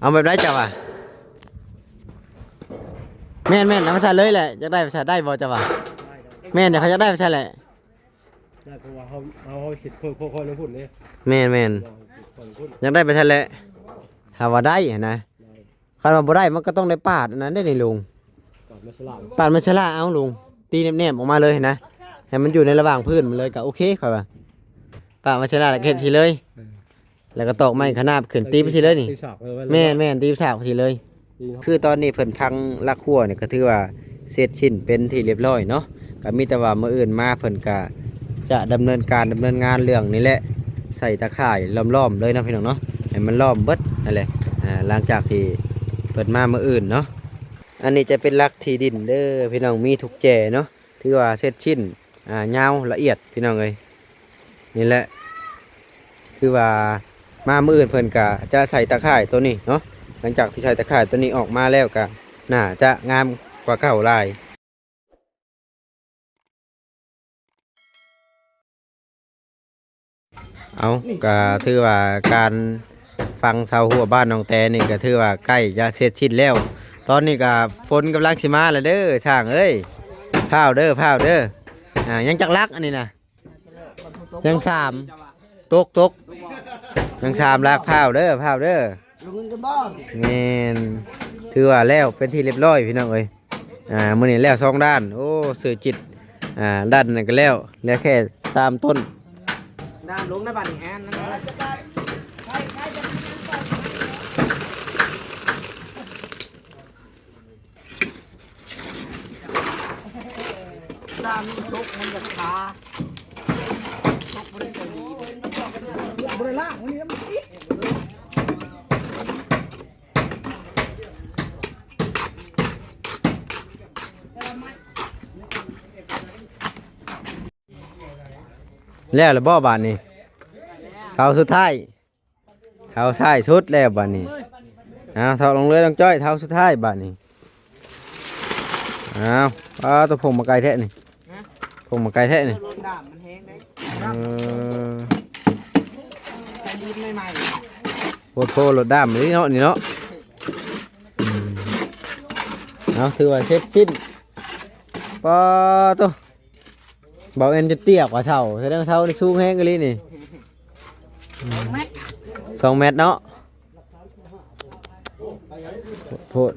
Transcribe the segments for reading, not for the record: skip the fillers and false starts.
เอาแบบไรจ้ะวะแม่นเอามาใส่เลยแหละจะได้ภาษาได้บ่จ้ะวะแม่นเดี๋ยวเขาจะได้ภาษาแหละได้เพราะว่าเขาคิดค่อยๆแล้วพูดเลยแม่นอยากได้ภาษาแหละถ้าว่าได้นะคันว่าบ่ได้มันก็ต้องได้ปาดอันนั้นได้นี่ลุงปาดมันฉลาเอาลุงตีแนบๆออกมาเลยนะให้มันอยู่ในระหว่างพื้นมันเลยก็โอเคค่อยว่าปาดมันฉลาแล้วก็เฮ็ดสิเลยแล้วก็ตอกไม้ขนาบขึ้นตีไปสิเลยนี่แม่นตีสากไปสิเลยคือตอนนี้เพิ่นพังลักขั่วเนี่ยก็ถือว่าเสร็จสิ้นเป็นที่เรียบร้อยเนาะก็มีแต่ว่ามื้ออื่นมาเพิ่นก็จะดำเนินงานเรื่องนี้แหละใส่ตะข่ายล้อมๆเลยนะพี่น้องเนาะให้มันล้อมเบิดนั่นแหละหลังจากที่เปิดมามื้ออื่นเนาะอันนี้จะเป็นลักที่ดินเด้อพี่น้องมีทุกแจเนาะถือว่าเสร็จสิ้นยาวละเอียดพี่น้องเอ้ยนี่แหละคือว่ามามื้ออื่นเพิ่นก็จะใส่ตะข่ายตัวนี้เนาะหลังจากที่ใส่ตะข่ายตัวนี้ออกมาแล้วก็น่าจะงามกว่าเก่าหลายเอาก็ถือว่าการฟังชาวหัวบ้านน้องแตนี่ก็ถือว่าใกล้จะเสร็จสิ้นแล้วตอนนี้ก็ฝนกำลังสิมาแล้วเด้อช่างเอ้ยพาวเด้อยังจักลักอันนี้นะยัง3ตกยัง3ลักพาวเด้อแม่นถือว่าแล้วเป็นที่เรียบร้อยพี่น้องเอ้ยมื้อนี้แล้ว2ด้านโอ้สื่อจิตด้านนั้นก็แล้วแค่3ต้นด้านลงนะบัดนี้แอนนั่นด้านตกมันจะขาตกบริสุทธิ์บริล่างวันนี้มันอีกแล้วละบ่บาดนี้เสาสุดท้ายเสาท้ายสุดแล้วบาดนี้ถอดลงเลยต้องจ้อยเท้าสุดท้ายบาดนี้ตัวผมมาไกลแท้นี่ผมมาไกลแท้นี่โคตรรถด้ามนี่เนาะนี่เนาะถือว่าเสร็จสิ้นปอตัวเบาเอ็นจะเตี้ยกว่าเสาแสดงเสานี่สูงแห้งกันเลยนี่2 เมตรเนาะโพด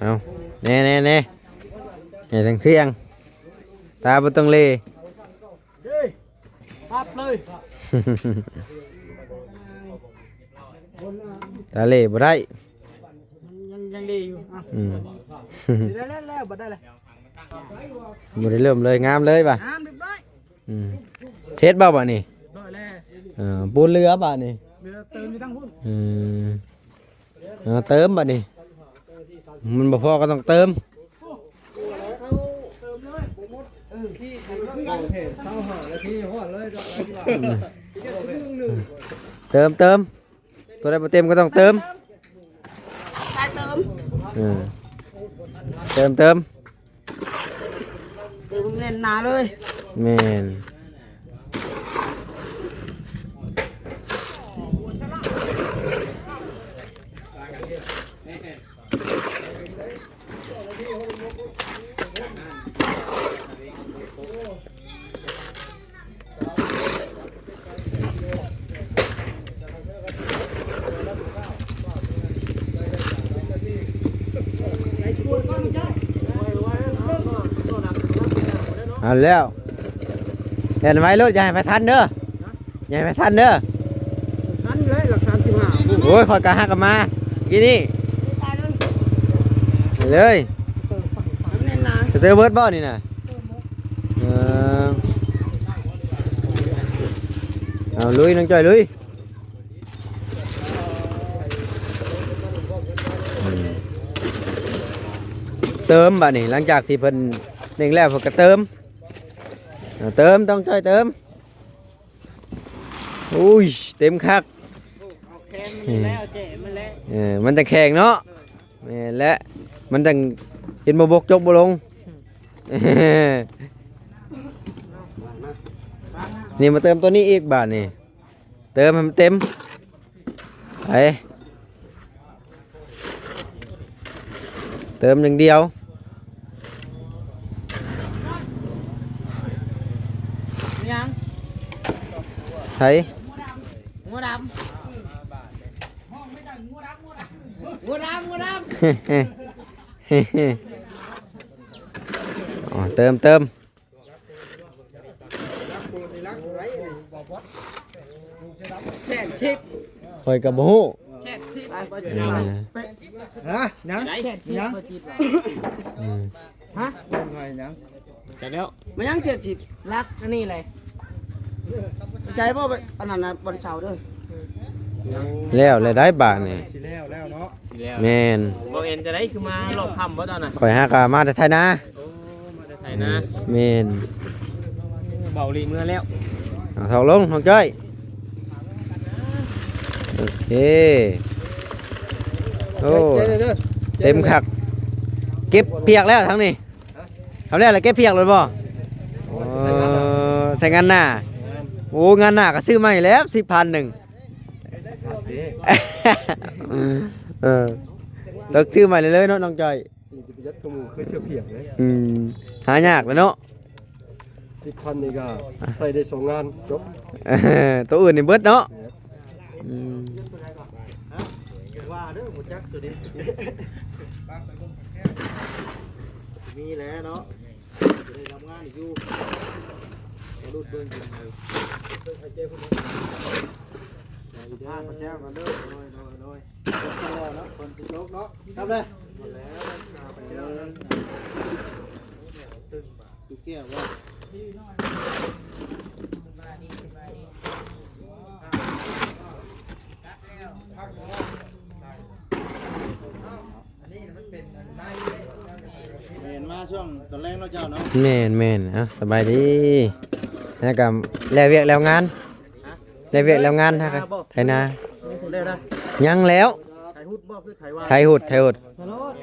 เอาเน่เห็นทั้งเที่ยงตาบุตรเลปั๊บเลย ตาเล่บ่ได้ยังดีอยู่แล้วบ่ได้เลยบ่ได้เริ่มเลยงามเลยป่ะงามเรียบร้อยเช็ดบ่บ่นี่ร้อยแล้วปูนเรือบ่นี่เรือเติมอยู่ทั้งพุ่นเติมบ่นี่มันบ่พอก็ต้องเติมเติมตัวใดบ่เต็มก็ต้องเติมเติมเติมเล่นหนาเลยแม่นเอาแล้วเห็นไหมรถใหญ่ไปทันเด้อใหญ่ไปทันเด้อทันเลยหลัก35โอ้ยคอยกะหักกันมากี่นี่เลยเตอร์เบิร์ดบ่นี่นะเอาลุยน้องจ้อยลุยเติมบ่นี่หลังจากที่เพิ่นเร่งแล้วเพิ่นก็เติม เติมต้องช่วยเติมอุ้ยเต็มคัก เอาแข้งมันแล้วเจ๊มันแล้ว มันจะแข็งเนาะนี่แหละมันจะเห็นบ่บกจกบ่ลง นี่มาเติมตัวนี้อีกบาทนี่เติมให้มันเต็มไปเติมอย่างเดียวยัง ไถ งูดำงูดำ อ๋อเติมเติม แช่ชิป คอยกับบ่ฮู้ แช่ชิป ฮะยัง แช่ชิป ฮะ ยังไงยังจัดแล้ว มันยัง70ลักอันนี้เลยใจบ่อันนั้นน่ะบนเสาเด้อ แล้วเลยได้บาทนี่ สิแล้วเนาะ แม่น บ่เห็นจะได้คือมาหลบคำบ่ตอนน่ะ คอยหากามาแต่ไทยนะ โอ้มาแต่ไทยนะ แม่น เบาลีเมื่อแล้ว เอาเท่าลงน้องจ้อยโอเคโอ้เต็มคักเก็บเปียกแล้วทั้งนี้ทำแล้วอะไรเก็บเปียกเลยบ่โอ้ใส่งานหน้าโอ้งานหน้าก็ซื้อมาอีกแล้ว10,000นึง ตึกชื่อใหม่เลยเนาะน้องจอย สิ่งที่ประหยัดขมูคือเสื้อเพียงเลย หายากเลยเนาะ 10,000นี่ก็ใส่ได้2งานจบ ตัวอื่นนี่เบิดเนาะ ว่าเด้อบ่จักตัวนี้มีแล้วเนาะจะได้ทำงานอยู่มาดูเบิ่งกินเลยให้เจ้พุ่นผ้ามาแช่มาเด้อน้อยเนาะคนติดลบเนาะทำเลยดูแก้วว่า เห็นมาช่วงตอนแรกเนาะเจ้าเนาะ แม่นแม่นอ่ะสบายดีนะกับแล้วเวียกแล้วงานแล้วเวียกแล้วงานฮะไทยนา เด้อได้ ยังแล้ว ไทยฮุดบ่คือไทยว่า ไทยหุดไทยหุด ตลอด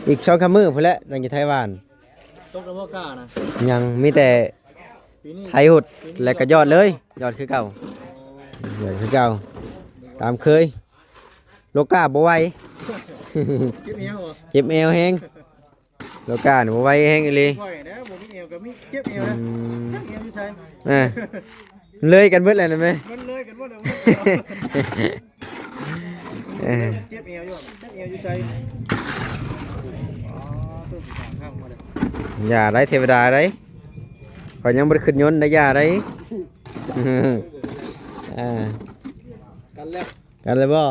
อีก2 คำมือพุ่นแหละจังจะไทยหวาน ตกแล้วบ่กล้านะ ยังมีแต่ ปีนี้ ไทยหุดแล้วก็ยอดเลยยอดคือเก่ายอดคือเก่าตามเคยโลกาบ่ไหว คิดเอวบ่ เจ็บเอวแฮงโลกานี่บ่ไหวแฮงอีหลี ค่อยนะบ่มีเอวก็มีเจ็บเอวนะเจ็บเอวอยู่ใช่ อ่าเลยกันเบิดเลยนะแม่ มันเลยกันบ่เด้อ เจ็บเอวอยู่เจ็บเอวอยู่ใช่อ๋อตัวสิข้างมาเด้อ อย่าได้เทวดาได้ขอยยังบ่ได้ขึ้นยนต์ได้อย่าได้อ่า กันแล้ว กันเลยบ่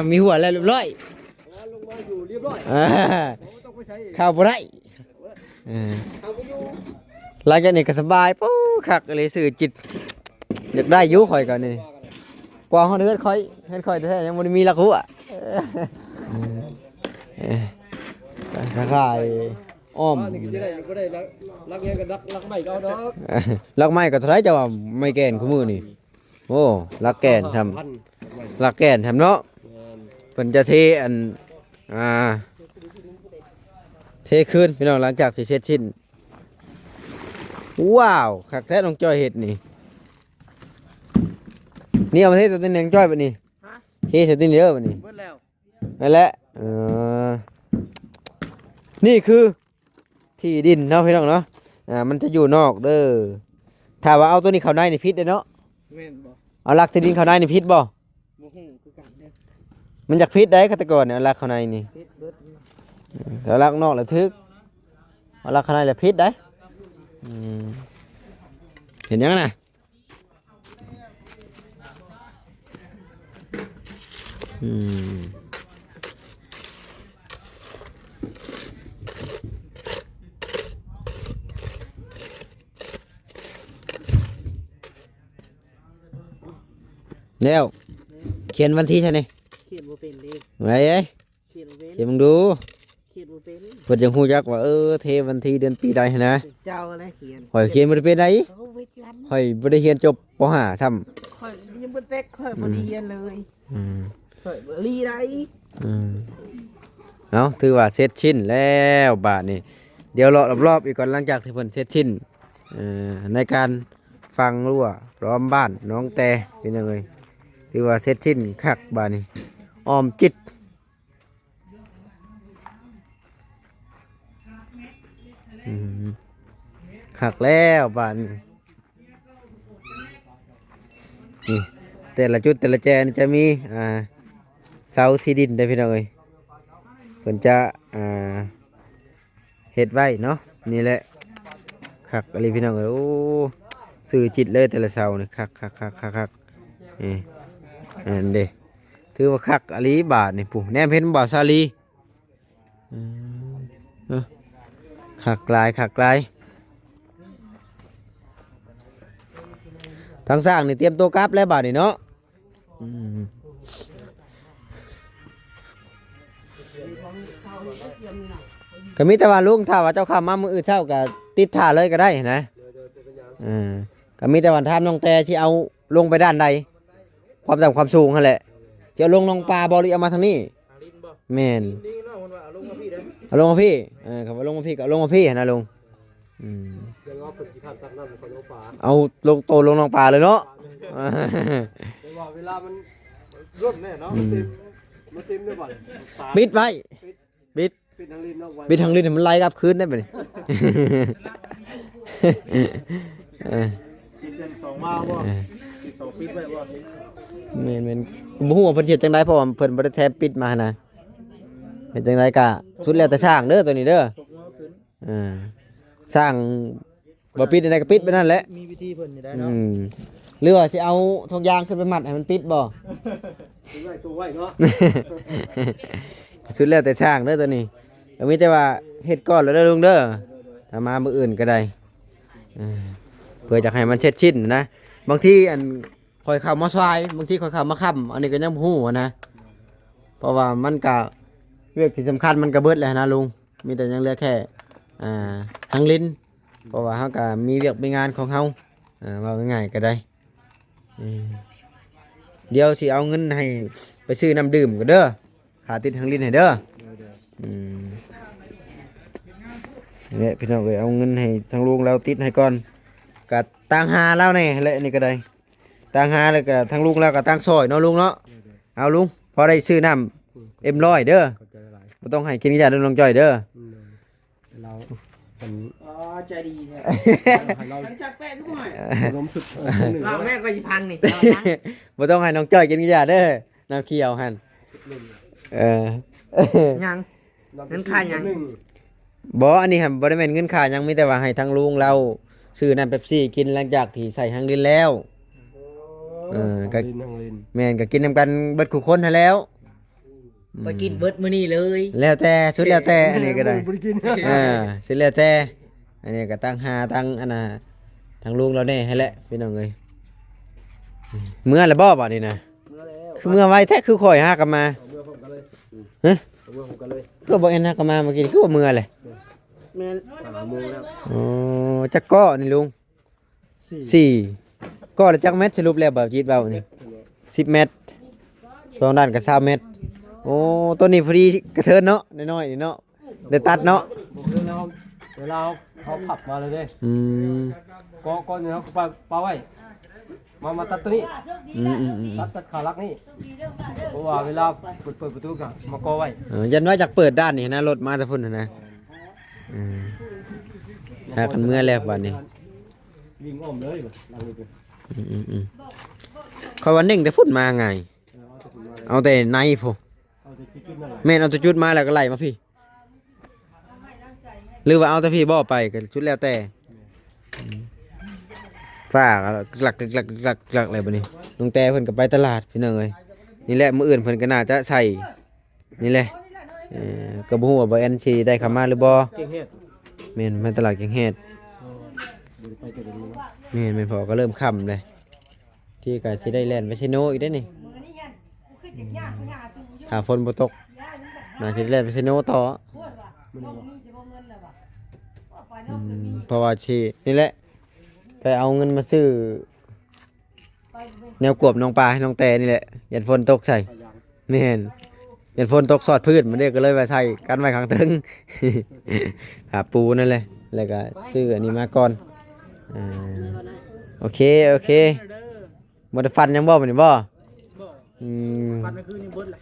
มีหัวแล้วเรียบร้อย ลงมาอยู่เรียบร้อย อ่า ต้องไปใช้ เข้าบ่ได้เอาไปอยู่ หลังจากนี้ก็สบายปุ๊คักเลยสื่อจิตอยากได้อยู่ข่อยก่อนนี่กว่าเฮาเฮ็ดข่อยแท้ๆยังบ่ได้มีลักหัวตะไคร้อ้อม นี่ก็จะได้ก็ได้รักเงี้ยก็รักใหม่ก็เอาดอก ลักไม้ก็เท่าไหร่จะว่าไม่แก่นคู่มือนี่โอ้ลักแก่นทำลักแก่นทำเนาะเพิ่นจะเทอันเทคืนพี่น้องหลังจากสิเสร็จสิ้นว้าวคักแท้น้องจ้อยเฮ็ดนี่นี่เอามาเทตัวนี้น้องจ้อยบัดนี้เทตัวนี้เด้อบัดนี้ เบิดแล้ว นั่นแหละนี่คือที่ดินเนาะพี่น้องเนาะมันจะอยู่นอกเด้อถ้าว่าเอาตัวนี้เข้าในนี่พิษเด้อเนาะ แม่นบ่ เอาลักที่ดินเข้าในนี่พิษบ่ บ่ฮู้คือกันเด้อ มันอยากพิษได้ฆาตกรเนี่ยเอาลักเข้าในนี่ เฮ็ดเบิด เอาลักนอกแล้วทึกเอาลักเข้าในแล้วพิษได้เห็นยังน่ะแล้วเขียนวันที่ใช่ไหม เขียนบ่เป็นเด้ ไว้เอ้ย เขียนบ่เป็น เขียนมึงดู เขียนบ่เป็น ว พิ่นจังฮู้จักว่าเทวันที่เดือนปีใดหั้นนะ เจ้าอะไรเขียน ข่อยเขียนบ่ได้เป็นได เขาวิทย์กัน ข่อยบ่ได้เรียนจบป .5 ซ้ำ ค่อยยังบ่เต็กค่อยบ่เรียนเลย อืม ค่อยบ่รีได้ อืมเอาถือว่าเสร็จชิ้นแล้วบาดนี้เดี๋ยวรอบๆอีกก่อนหลังจากที่เพิ่นเสร็จชิ้นในการฟังรั่วล้อมบ้านน้องแต่เป็นยังไงถือว่าเสร็จชิ้นคักบาดนี้อ้อมจิตอืมคักแล้วบาดนี้นี่แต่ละจุดแต่ละแจนจะมีเสาที่ดินได้พี่น้องเอ้ยเพิ่นจะเฮ็ดไว้เนาะนี่แหละคักอะไรพี่น้องเอ้ยโอ้สื่อจิตเลยแต่ละเสานี่คักนี่อันเด้ถือว่าคักอลีบาทนี่ผู้แนมเห็นบ่าวซาลีคักหลายทางสร้างนี่เตรียมตัวกลับแล้วบาทนี่เนาะก็มีแต่ว่าลุงถ้าว่าเจ้าข้ามมามื้ออื่นเช้าก็ติดท่าเลยก็ได้นะก็มีแต่ว่าถามน้องแต่สิเอาลงไปด้านใดความต่ำความสูงนั่นแหละจะเอาลงลงปลาบ่หรือเอามาทางนี้แม่น นี่เนาะมันว่าเอาลงมาพี่เด้อ เอาลงมาพี่ครับเอาลงมาพี่ก็เอาลงมาพี่นะลุงเดี๋ยวว่าเพิ่นสิทันตัดน้ำคนเอาปลา เอาลงโตลงลงปลาเลยเนาะ แต่ว่าเวลามันร่นแน่เนาะมันเต็มด้วยบ่ปลา ปิดไว้ปิด ปิดทางลิ้นเนาะไว้ ปิดทางลิ้นให้มันไหลกลับคืนได้ไหม ชิ้นเต็ม2มาบ่ปิด2ปิดไว้บ่ แม่นบ่ฮู้ว่าเพิ่นเฮ็ดจังไดเพราะว่าเพิ่นบ่ได้แทบปิดมานะเฮ็ดจังไดก็สุดแล้วแต่สร้างเด้อตัวนี้เด้อ ตกมาขึ้น สร้างบ่ปิดได้ก็ปิดไปนั่นแหละ มีวิธีเพิ่นอยู่ได้เนาะ หรือว่าสิเอาทุกอย่างขึ้นไปมัดให้มันปิดบ่ ดูไว้ตัวไว้เนาะ สุดแล้วแต่สร้างเด้อตัวนี้ก็มีแต่ว่าเฮ็ดก่อนแล้วเด้อลุงเด้อถ้ามามื้ออื่นก็ได้เพื่อจะให้มันเสร็จชิ้นนะบางทีอันคอยเข้ามาซอยบางทีคอยเข้ามาค้ำอันนี้ก็ยังบ่ฮู้นะเพราะว่ามันก็เรื่องที่สำคัญมันก็เบิดแล้วนะลุงมีแต่ยังเหลือแค่ทางลิ้นเพราะว่าเฮาก็มีเวียกมีงานของเฮาว่าง่ายๆก็ได้เดี๋ยวสิเอาเงินให้ไปซื้อน้ำดื่มก็เด้อขาติดทางลิ้นให้เด้อเนี่ยพี่น้องเอ้ยเอาเงินให้ทางลุงเราติดให้ก่อนก็ต่างหาแล้วนี่แหละนี่ก็ได้ต่างหาแล้วก็ทางลุงเราก็ต่างซอยเนาะลุงเนาะเอาลุงพอได้ซื้อน้ำM100เด้อบ่ต้องให้กินยาเด้อน้องจ้อยเด้อ เราเป็น อ๋อใจดีแท้ เรา มันจักแป้งทุกหน่อย ลมสุดหนึ่ง เราแม่ก็สิพังนี่ บ่ต้องให้น้องจ้อยกินยาเด้อน้ำเขียวหั่นยัง นั่นค่ายัง บ่อันนี้ครับบ่ได้แม่นเงินค่าหยังมีแต่ว่าให้ทางลุงเราซื้อน้ำเป๊ปซี่กินหลังจากที่ใส่หางลิ้นแล้วก็ ลินทางลิน แม่นก็กินนำกันเบิดคู่คนหั่นแล้ว ไปกินเบิดมื้อนี้เลย แล้วแต่สุดแล้วแต่อันนี้ก็ได้ บริกิน สุดแล้วแต่อันนี้ก็ตั้งหาตั้งอันน่ะทางลุงเราแน่ให้แหละพี่น้องเอ้ยเมื่อละบ่บัดนี้นะ เมื่อแล้ว คือเมื่อไว้แท้คือข่อยหากลับมา เมื่อผมกันเลย ฮะ เมื่อผมกันเลย คือบ่เอ็นหากลับมาเมื่อกี้คือบ่เมื่อเลย แม่น โมงแล้ว อ๋อจักก้อนี่ลุง4ก้อละจักเม็ดสรุปแล้วบ่จีดเบานี่10 เม็ด2ด้านก็20 เม็ดโอ้ตัวนี้พอดีกระเทินเนาะน้อยๆนี่เนาะได้ตัดเนาะ บอกเรื่องเวลาเขาขับมาเลยเด้ ก็เนี่ยเขาปาไว้มาตัดตัวนี้ตัดขาลักนี่เพราะว่าเวลาเปิดประตูก็มากอไว้ ยันว่าจากเปิดด้านนี่นะรถมาแต่พุ่นนะหากันเมื่อแล้วบัดนี้ วิ่งอ้อมเลยหลังนี้ เขาว่าเน่งแต่พุ่นมาไงเอาแต่ในพอ เอาจะกินนั่นแหละ แม่นเอาตัวจุดมาแล้วก็ไล่มาพี่หรือว่าเอาแต่พี่บ่ไปก็ชุดแล้วแต่ฝ้าหลักอะไรบัดนี้ลุงแต่เพิ่นก็ไปตลาดพี่น้องเอ้ยนี่แหละมื้ออื่นเพิ่นก็น่าจะใส่นี่แหละก็บ่ฮู้ว่าบ่แอนซีได้เข้ามาหรือบ่ เก่งเฮ็ด แม่นมาตลาดแกงเฮ็ด ไปแต่เดี๋ยวนี้นะ แม่นพอก็เริ่มค่ำเลยที่ก็สิได้แล่นไปซิโนอีกได้อนี่ถ้าฝนบ่ตกน่าสิได้แล่นไปซิโนต่อ มันนี่ เพราะว่าชีนี่แหละไปเอาเงินมาซื้อแนวกวบน้องปลาให้น้องแต่นี่แหละยันฝนตกใส่แม่นยันฝนตกสอดพืชมันเรียกก็เลยไปใส่กันไว้ข้างตึง หาปูนั่นแหละแล้วก็ซื้ออันนี้มาก่อนโอเคโอเคบ่ได้ฟันยังบ่บัดนี้บ่ บ่ อืม ฟันมันคือนี่เบิดเลย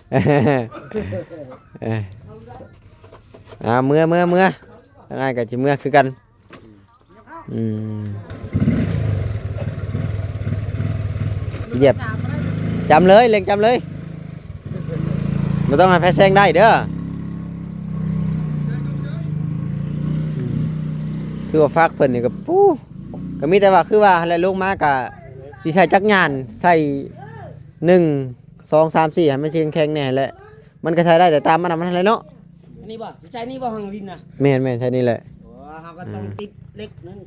เมื่อง่ายกับจิเมื่อคือกันเหยียบจำเลยเล็งจำเลยไม่ต้องให้แพ้แซงได้เด้อคือว่าฟากเพิ่นนี่ก็ปู้ก็มีแต่ว่าคือว่าอะไรลงมากะสิใช้จักรยานใช้1 2 3 4ให้มันเชียงแข็งแน่แหละมันก็ใช้ได้แต่ตามมันอะไรเนาะ อันนี้บ่ใจนี่บ่หังดินน่ะ แม่นใช่นี่แหละ โอ้เฮาก็ต้องติดเล็กนั่น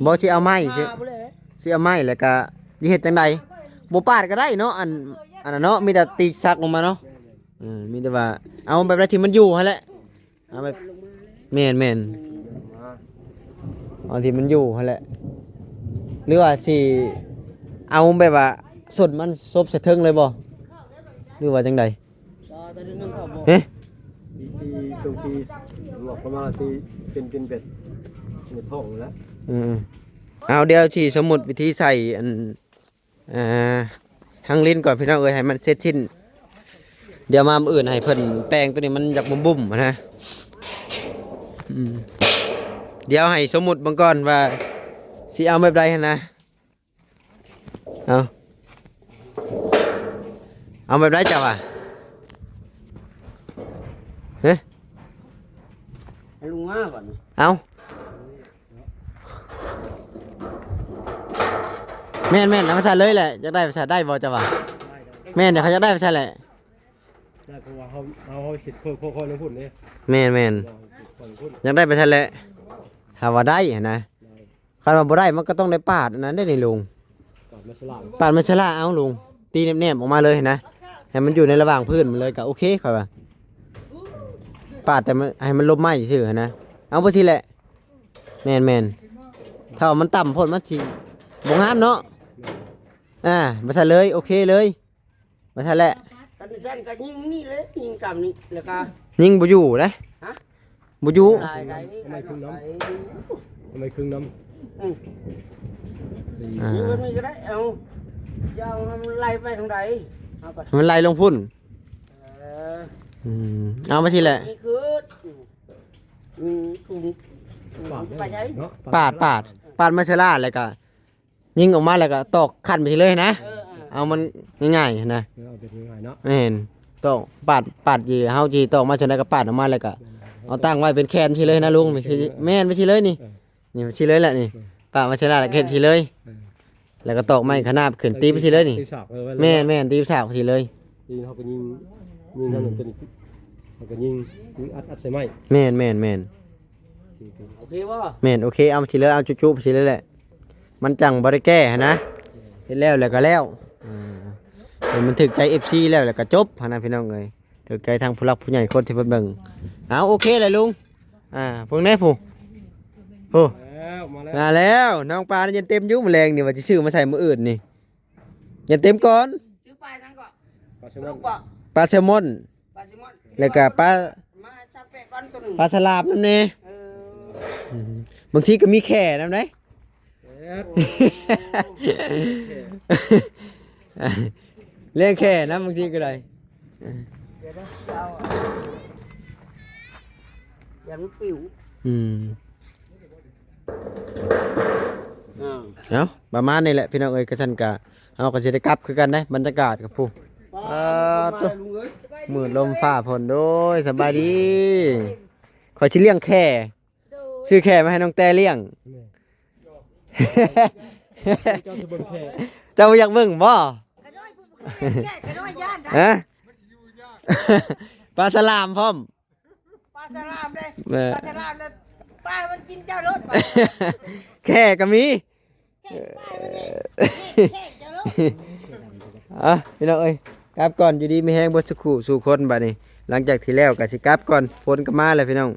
บ่สิเอาไม้สิ บ่เลย สิเอาไม้แล้วก็สิเฮ็ดจังไดบ่ปาดก็ได้เนาะอันนั้นเนาะมีแต่ตีซักลงมาเนาะมีแต่ว่าเอาแบบที่มันอยู่หั่นแหละเอาแบบแม่นเอาที่มันอยู่หั่นแหละหรือว่าสิเอาแบบว่าสดมันซบใส่เทิงเลยบ่หรือว่าจังได ตอนนึงเขาบอก เฮ้ ตีตรงตีหลอกประมาณตีเป็นเป็ดท้องแล้ว เอาเดี๋ยวที่สมมุติวิธีใส่อันหังลิ้นก่อนพี่น้องเอ้ยให้มันเสร็จสิ้นเดี๋ยวมามื้ออื่นให้เพิ่นแปลงตัวนี้มันอยากบุ่มๆนะเดี๋ยวให้สมมุติบางก่อนว่าสิเอาแบบใดหั่นนะเอาแบบใดจ้ะวะเฮ้ย ให้ลุงมาก่อน เอาแม่นเอาภาษาเลยแหละอยากได้ภาษาได้บ่จ้ะวะแม่นเดี๋ยวเขาจะได้ภาษาแหละ ได้เพราะว่าเขาคิดค่อยๆพูดเนี่ย แม่นอยากได้ภาษาแหละถ้าว่าได้นะคันว่าบ่ได้มันก็ต้องได้ปาดอันนั้นได้นี่ลุง ก่อนมาฉลาด ปาดมันชะล่าเอาลุงตีแนบๆออกมาเลยนะให้มันอยู่ในระหว่างพื้นมันเลยก็โอเคค่อยว่าปาดแต่มันให้มันลบไม้ซื่อๆนะเอาบ่ทีแหละแม่นถ้าว่ามันต่ำโพดมันสิบ่งามเนาะบ่ใช่เลยโอเคเลยบ่ใช่แหละ กันซั่นก็ยิงนี่เลยยิงกำนี่แล้วก็ ยิงบ่อยู่เด้ ฮะ บ่อยู่ ได้นี่ ทำไมครึ่งน้ำ ยิงมันมีก็ได้เอาจะเอามันไล่ไปทางใดเอาก่อน มันไหลลงพุ่น เออ เอามาทีแหละ นี่คือถุงไปใช้ เนาะ ปาดมาชะล่าแล้วก็ยิงออกมาแล้วก็ตอกขันไปทีเลยนะเอามันง่ายๆนะ เอาเป็นง่ายเนาะ ไม่เห็นตอกปาดยีเฮาจีตอกมาจนได้ก็ปาดออกมาแล้วก็เอาตั้งไว้เป็นแคนทีเลยนะลุงไม่ใช่แม่นไม่ใช่เลยนี่นี่ไม่ใช่เลยแหละนี่ปาดมาชะล่าแล้วก็เฮ็ดทีเลย แล้วก็ตอกไม้ขนาบขึ้นตีไปทีเลยนี่ ตีสากเลย แม่นตีสากทีเลย ยิงเขาก็ยิงนั่นเป็นเขาก็ยิงอัดใส่ไม้ แม่น โอเคบ่ แม่นโอเคเอาทีเลยเอาจุ๊บๆทีเลยแหละมันจังบ่ได้แก้นะเฮ็ดแล้วก็แล้วมันถึกใจ FC แล้วก็จบนะพี่น้องเอ้ยถึกใจทางผู้หลักผู้ใหญ่คนที่เพิ่นเบิ่งเอาโอเคเลยลุงพวกนี้ผู้มาแล้วน้องปลายันเต็มอยู่แมลงนี่ว่าสิซื้อมาใส่มื้ออื่นนี่ยันเต็มก่อน ซื้อไปนั่นก็ ปลาแซลมอน ปลาแซลมอน ปลาซิมอน แล้วก็ปลา มาชักแปะก้อนตัวนึง ปลาสลามนำแน่ เออบ างทีก็มีแข่นำได้ เลี้ยงแข่นะบางทีก็ได้ เดี๋ยวนะเอาอย่ามันปิว เอาประมาณนี้แหละพี่น้องเอ้ยกระชันกะเอาก็สิได้กลับคือกันได้บรรยากาศกับผู้ตัวมืดลมฟ้าฝนโดยสบายดีขอยสิเลี้ยงแข่ซื้อแข่มาให้น้องแต่เลี้ยง เจ้าจะเบิ่งแค่ เจ้าอยากเบิ่งบ่ ขน้อยย่านได้ ฮะ ปลาสลามพร้อม ปลาสลามเลย แม่ ปลาสลามเลยปลามันกินเจ้ารถไป แข่ก็มี แค่ปลามันเนี่ยแค่เจ้ารถ พี่น้องเอ้ยกลับก่อนอยู่ดีมีแห้งบ่สักครู่สู่คนบัดนี้หลังจากที่แล้วก็สิกลับก่อนฝนก็มาแล้วพี่น้อง